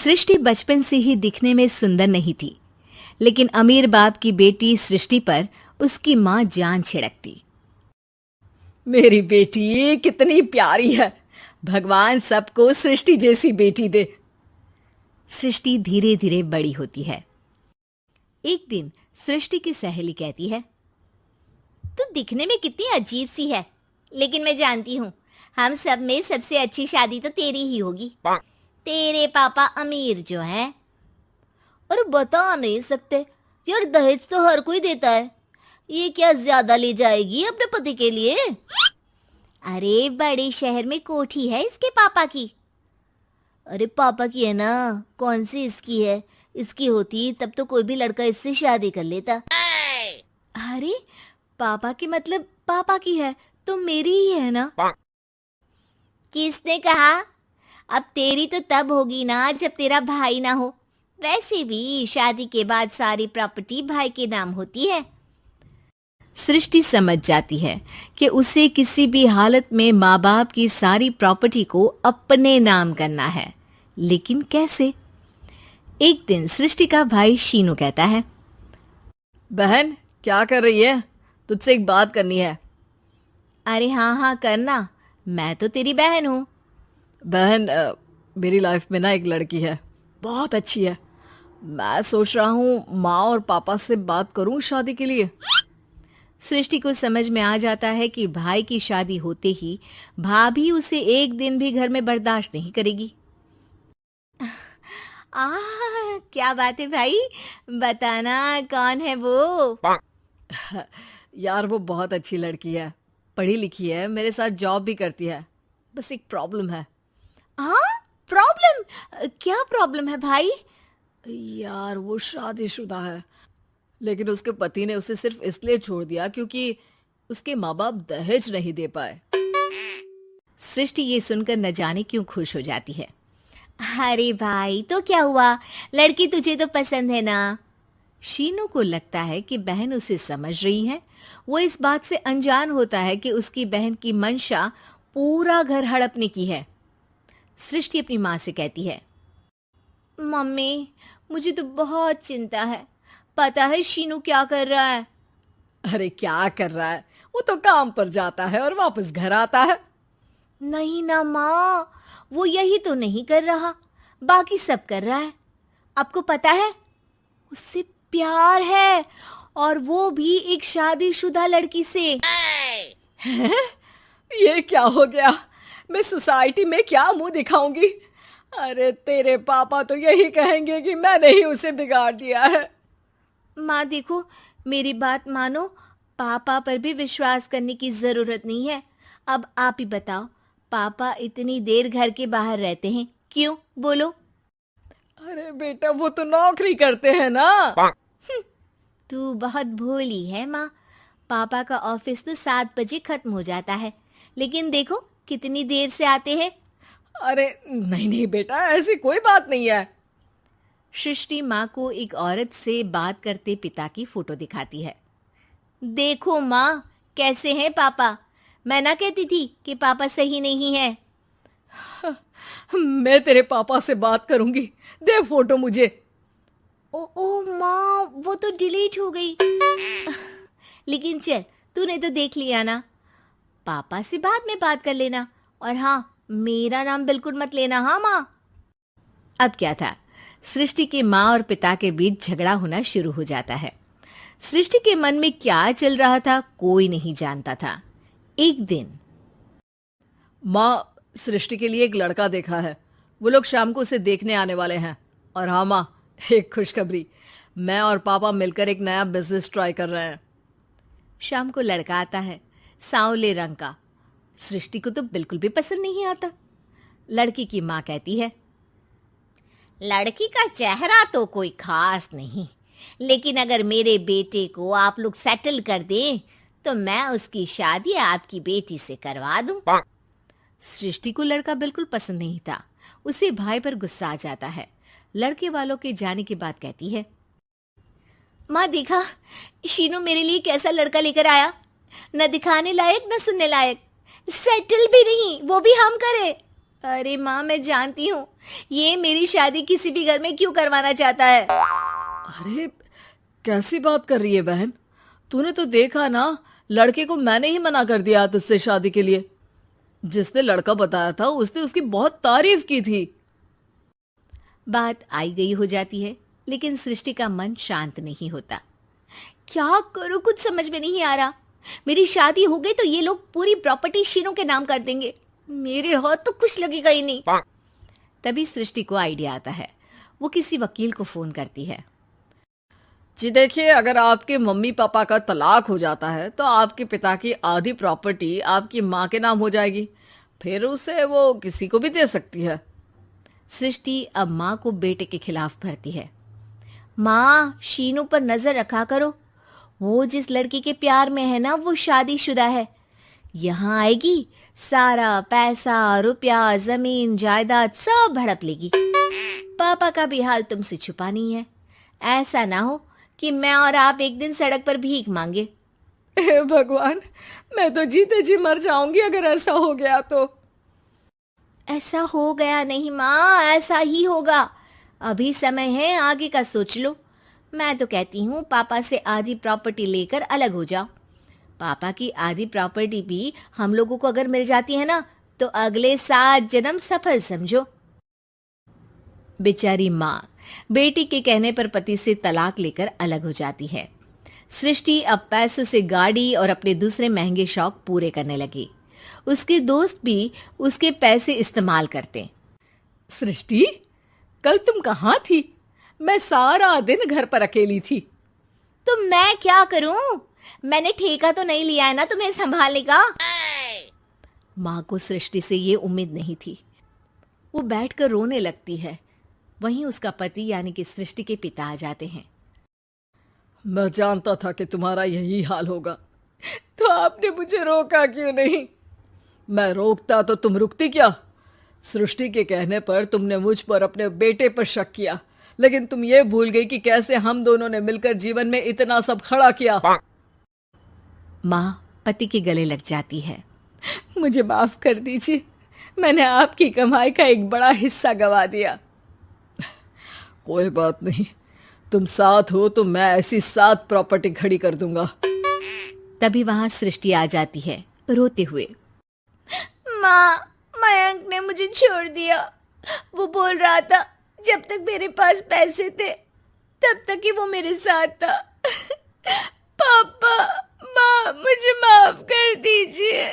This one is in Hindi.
सृष्टि बचपन से ही दिखने में सुंदर नहीं थी, लेकिन अमीर बाप की बेटी सृष्टि पर उसकी माँ जान छिड़कती। मेरी बेटी कितनी प्यारी है, भगवान सबको सृष्टि जैसी बेटी दे। सृष्टि धीरे धीरे बड़ी होती है। एक दिन सृष्टि की सहेली कहती है, तू दिखने में कितनी अजीब सी है, लेकिन मैं जानती हूँ हम सब में सबसे अच्छी शादी तो तेरी ही होगी। तेरे पापा अमीर जो हैं। और बता नहीं सकते यार, दहेज तो हर कोई देता है, ये क्या ज्यादा ले जाएगी अपने पति के लिए? अरे बड़े शहर में कोठी है इसके पापा की। अरे पापा की है ना, कौन सी इसकी है? इसकी होती तब तो कोई भी लड़का इससे शादी कर लेता। अरे पापा की मतलब पापा की है तो मेरी ही है ना? किसने कहा? अब तेरी तो तब होगी ना जब तेरा भाई ना हो। वैसे भी शादी के बाद सारी प्रॉपर्टी भाई के नाम होती है। सृष्टि समझ जाती है कि उसे किसी भी हालत में माँ बाप की सारी प्रॉपर्टी को अपने नाम करना है, लेकिन कैसे? एक दिन सृष्टि का भाई शीनू कहता है, बहन क्या कर रही है? तुझसे एक बात करनी है। अरे हाँ हाँ करना, मैं तो तेरी बहन हूँ। बहन मेरी लाइफ में ना एक लड़की है, बहुत अच्छी है। मैं सोच रहा हूँ माँ और पापा से बात करूँ शादी के लिए। सृष्टि को समझ में आ जाता है कि भाई की शादी होते ही भाभी उसे एक दिन भी घर में बर्दाश्त नहीं करेगी। क्या बात है भाई, बताना कौन है वो? यार वो बहुत अच्छी लड़की है, पढ़ी लिखी है, मेरे साथ जॉब भी करती है। बस एक प्रॉब्लम है। हाँ प्रॉब्लम? क्या प्रॉब्लम है भाई? यार वो शादीशुदा है, लेकिन उसके पति ने उसे सिर्फ इसलिए छोड़ दिया क्योंकि उसके माँ बाप दहेज नहीं दे पाए। सृष्टि ये सुनकर न जाने क्यों खुश हो जाती है। अरे भाई तो क्या हुआ, लड़की तुझे तो पसंद है ना? शीनू को लगता है कि बहन उसे समझ रही है। वो इस बात से अनजान होता है कि उसकी बहन की मंशा पूरा घर हड़पने की है। सृष्टि अपनी माँ से कहती है, मम्मी मुझे तो बहुत चिंता है। पता है शीनू क्या कर रहा है? अरे क्या कर रहा है? वो तो काम पर जाता है और वापस घर आता है। नहीं ना माँ, वो यही तो नहीं कर रहा, बाकी सब कर रहा है। आपको पता है उससे प्यार है, और वो भी एक शादीशुदा लड़की से। ये क्या हो गया? मैं सोसाइटी में क्या मुंह दिखाऊंगी? अरे तेरे पापा तो यही कहेंगे कि मैंने ही उसे बिगाड़ दिया है। माँ देखो, मेरी बात मानो, पापा पर भी विश्वास करने की जरूरत नहीं है। अब आप ही बताओ, पापा इतनी देर घर के बाहर रहते हैं क्यों? बोलो। अरे बेटा वो तो नौकरी करते हैं ना। तू बहुत भोली है माँ। पापा का ऑफिस तो 7 बजे खत्म हो जाता है, लेकिन देखो कितनी देर से आते हैं। अरे नहीं नहीं बेटा, ऐसी कोई बात नहीं है। सृष्टि माँ को एक औरत से बात करते पिता की फोटो दिखाती है। देखो माँ कैसे हैं पापा, मैं ना कहती थी कि पापा सही नहीं है। मैं तेरे पापा से बात करूंगी, दे फोटो मुझे। ओ माँ, वो तो डिलीट हो गई। लेकिन चल, तूने तो देख लिया ना। पापा से बाद में बात कर लेना, और हाँ मेरा नाम बिल्कुल मत लेना। हाँ माँ। अब क्या था, सृष्टि के माँ और पिता के बीच झगड़ा होना शुरू हो जाता है। सृष्टि के मन में क्या चल रहा था कोई नहीं जानता था। एक दिन, माँ सृष्टि के लिए एक लड़का देखा है, वो लोग शाम को उसे देखने आने वाले हैं। और हाँ माँ, एक खुशखबरी, मैं और पापा मिलकर एक नया बिजनेस ट्राई कर रहे हैं। शाम को लड़का आता है, सांवले रंग का। सृष्टि को तो बिल्कुल भी पसंद नहीं आता। लड़की की माँ कहती है, लड़की का चेहरा तो कोई खास नहीं, लेकिन अगर मेरे बेटे को आप लोग सेटल कर दें तो मैं उसकी शादी आपकी बेटी से करवा दूं। सृष्टि को लड़का बिल्कुल पसंद नहीं था। उसे भाई पर गुस्सा आ जाता है। लड़के वालों के जाने के बाद कहती है, माँ देखा शीनू मेरे लिए कैसा लड़का लेकर आया, न दिखाने लायक न सुनने लायक, सेटल भी नहीं, वो भी हम करे। अरे माँ, मैं जानती हूँ ये मेरी शादी किसी भी घर में क्यों करवाना चाहता है। अरे कैसी बात कर रही है बहन? तूने तो देखा ना, लड़के को मैंने ही मना कर दिया तुझसे शादी के लिए। जिसने लड़का बताया था उसने उसकी बहुत तारीफ की थी। बात आई गई हो जाती है, लेकिन सृष्टि का मन शांत नहीं होता। क्या करूं, कुछ समझ में नहीं आ रहा। मेरी शादी हो गई तो ये लोग पूरी प्रॉपर्टी शीनू के नाम कर देंगे, मेरे हाथ तो कुछ लगेगा ही नहीं। तभी सृष्टि को आइडिया आता है। वो किसी वकील को फोन करती है। जी देखिए, अगर आपके मम्मी पापा का तलाक हो जाता है तो आपके पिता की आधी प्रॉपर्टी आपकी माँ के नाम हो जाएगी, फिर उसे वो किसी को भी दे सकती है। सृष्टि अब माँ को बेटे के खिलाफ भरती है। माँ, शीनू पर नजर रखा करो, वो जिस लड़की के प्यार में है ना वो शादीशुदा है। यहाँ आएगी, सारा पैसा रुपया जमीन जायदाद सब हड़प लेगी। पापा का भी हाल तुमसे छुपा नहीं है। ऐसा ना हो कि मैं और आप एक दिन सड़क पर भीख मांगे। हे भगवान, मैं तो जीते जी मर जाऊंगी अगर ऐसा हो गया तो। ऐसा हो गया नहीं माँ, ऐसा ही होगा। अभी समय है, आगे का सोच लो। मैं तो कहती हूँ पापा से आधी प्रॉपर्टी लेकर अलग हो जाओ। पापा की आधी प्रॉपर्टी भी हम लोगों को अगर मिल जाती है ना तो अगले 7 जन्म सफल समझो। बेचारी माँ बेटी के कहने पर पति से तलाक लेकर अलग हो जाती है। सृष्टि अब पैसों से गाड़ी और अपने दूसरे महंगे शौक पूरे करने लगी। उसके दोस्त भी उसके पैसे इस्तेमाल करते। सृष्टि, कल तुम कहाँ थी? मैं सारा दिन घर पर अकेली थी। तो मैं क्या करूं? मैंने ठेका तो नहीं लिया है ना तुम्हें संभालने का। माँ को सृष्टि से ये उम्मीद नहीं थी। वो बैठकर रोने लगती है। वहीं उसका पति यानी कि सृष्टि के पिता आ जाते हैं। मैं जानता था कि तुम्हारा यही हाल होगा, तो आपने मुझे रोका क्यों नहीं? मैं रोकता तो तुम रुकती क्या? सृष्टि के कहने पर तुमने मुझ पर अपने बेटे पर शक किया, लेकिन तुम ये भूल गई कि कैसे हम दोनों ने मिलकर जीवन में इतना सब खड़ा किया। माँ पति के गले लग जाती है। मुझे माफ कर दीजिए, मैंने आपकी कमाई का एक बड़ा हिस्सा गवा दिया। कोई बात नहीं, तुम साथ हो तो मैं ऐसी 7 प्रॉपर्टी खड़ी कर दूंगा। तभी वहां सृष्टि आ जाती है रोते हुए। माँ, मयंक ने मुझे छोड़ दिया। वो बोल रहा था जब तक मेरे पास पैसे थे तब तक ही वो मेरे साथ था। पापा, माँ, मुझे माफ कर दीजिए।